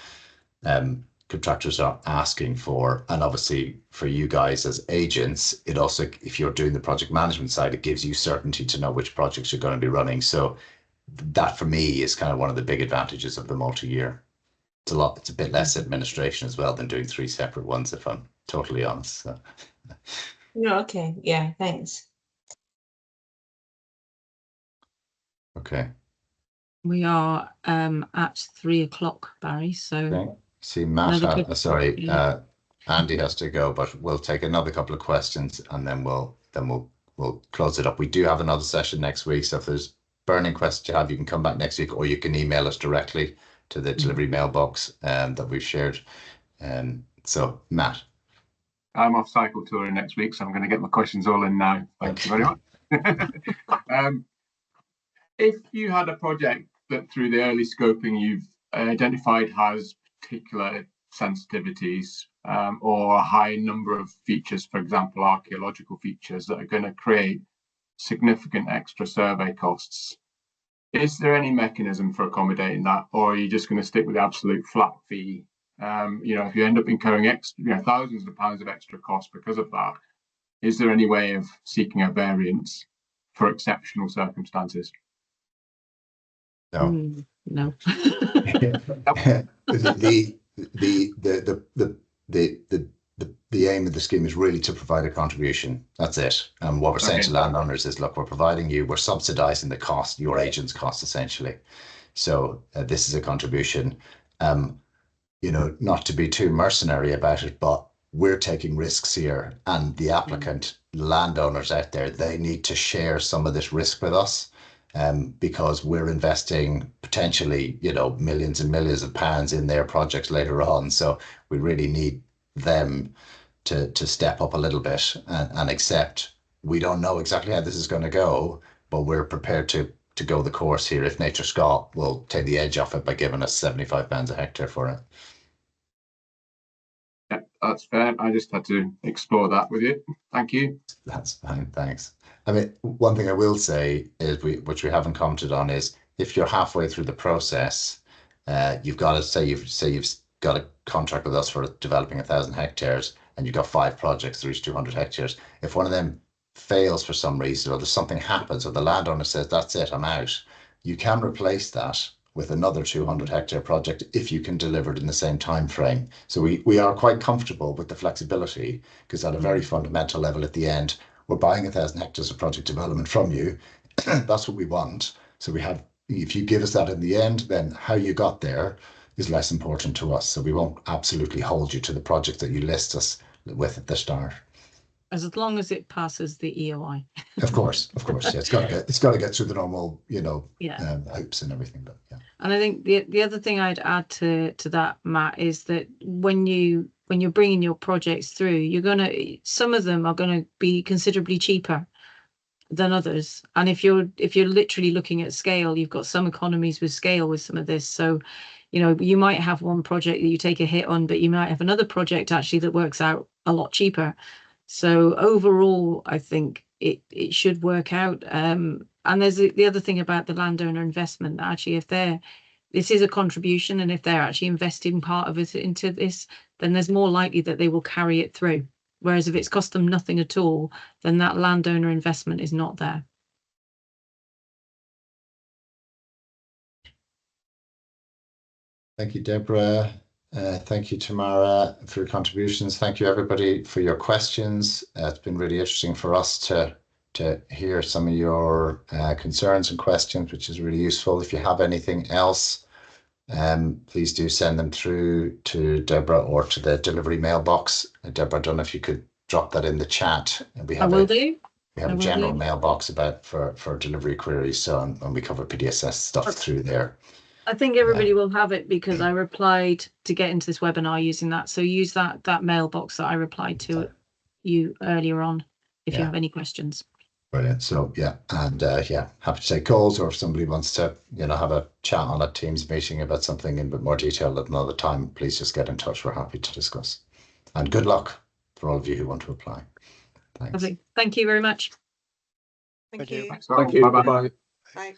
contractors are asking for. And obviously for you guys as agents, it also, if you're doing the project management side, it gives you certainty to know which projects you're going to be running. So that for me is kind of one of the big advantages of the multi-year. It's a bit less administration as well than doing 3 separate ones, if I'm totally honest. So. No, okay, yeah, thanks. Okay. We are at 3 o'clock, Barry. So okay. See, Matt, Andy has to go, but we'll take another couple of questions and then we'll close it up. We do have another session next week, so if there's burning questions you have, you can come back next week, or you can email us directly to the delivery mailbox that we've shared. So, Matt. I'm off cycle touring next week, so I'm going to get my questions all in now. Thank you very much. If you had a project that through the early scoping you've identified has particular sensitivities or a high number of features, for example, archaeological features that are going to create significant extra survey costs, is there any mechanism for accommodating that, or are you just going to stick with the absolute flat fee? You know, if you end up incurring thousands of pounds of extra cost because of that, is there any way of seeking a variance for exceptional circumstances? No. No. The aim of the scheme is really to provide a contribution. That's it. And what we're saying to landowners is, look, we're subsidising the cost, your agent's cost, essentially. So this is a contribution. You know, not to be too mercenary about it, but we're taking risks here, and the applicant, landowners out there, they need to share some of this risk with us. Because we're investing potentially, you know, millions and millions of pounds in their projects later on. So we really need them to step up a little bit and accept we don't know exactly how this is going to go, but we're prepared to go the course here if NatureScot will take the edge off it by giving us £75 a hectare for it. Yeah, that's fair. I just had to explore that with you. Thank you. That's fine, thanks. I mean, one thing I will say is, which we haven't commented on, is if you're halfway through the process, you've got to say you've got a contract with us for developing 1,000 hectares, and you've got 5 projects to reach 200 hectares. If one of them fails for some reason, or there's something happens, or the landowner says, that's it, I'm out, you can replace that with another 200 hectare project if you can deliver it in the same time frame. So we are quite comfortable with the flexibility, because at a very fundamental level at the end, we're buying 1,000 hectares of project development from you. That's what we want. So if you give us that in the end, then how you got there is less important to us. So we won't absolutely hold you to the project that you list us with at the start. as long as it passes the EOI. Of course, yeah, it's got to get through the normal, Yeah. hoops and everything. But yeah, And I think the other thing I'd add to that, Matt, is that when you're bringing your projects through, some of them are gonna be considerably cheaper than others. And if you're literally looking at scale, you've got some economies with scale with some of this. So, you might have one project that you take a hit on, but you might have another project actually that works out a lot cheaper. So overall, I think it should work out. And there's the other thing about the landowner investment, that actually if this is a contribution, and if they're actually investing part of it into this, then there's more likely that they will carry it through. Whereas if it's cost them nothing at all, then that landowner investment is not there. thank you, Deborah. Thank you, Tamara, for your contributions. Thank you, everybody, for your questions. It's been really interesting for us to hear some of your concerns and questions, which is really useful. If you have anything else, please do send them through to Deborah or to the delivery mailbox. Deborah, I don't know if you could drop that in the chat. We have We have a general mailbox for delivery queries, so and we cover PDSS stuff through there. I think everybody will have it because I replied to get into this webinar using that. So use that mailbox that I replied to you earlier on if you have any questions. Brilliant. So yeah, and happy to take calls, or if somebody wants to, have a chat on a Teams meeting about something in a bit more detail at another time, please just get in touch. We're happy to discuss. And good luck for all of you who want to apply. Thanks. Lovely. Thank you very much. Thank you. Thank you. Bye-bye. Bye.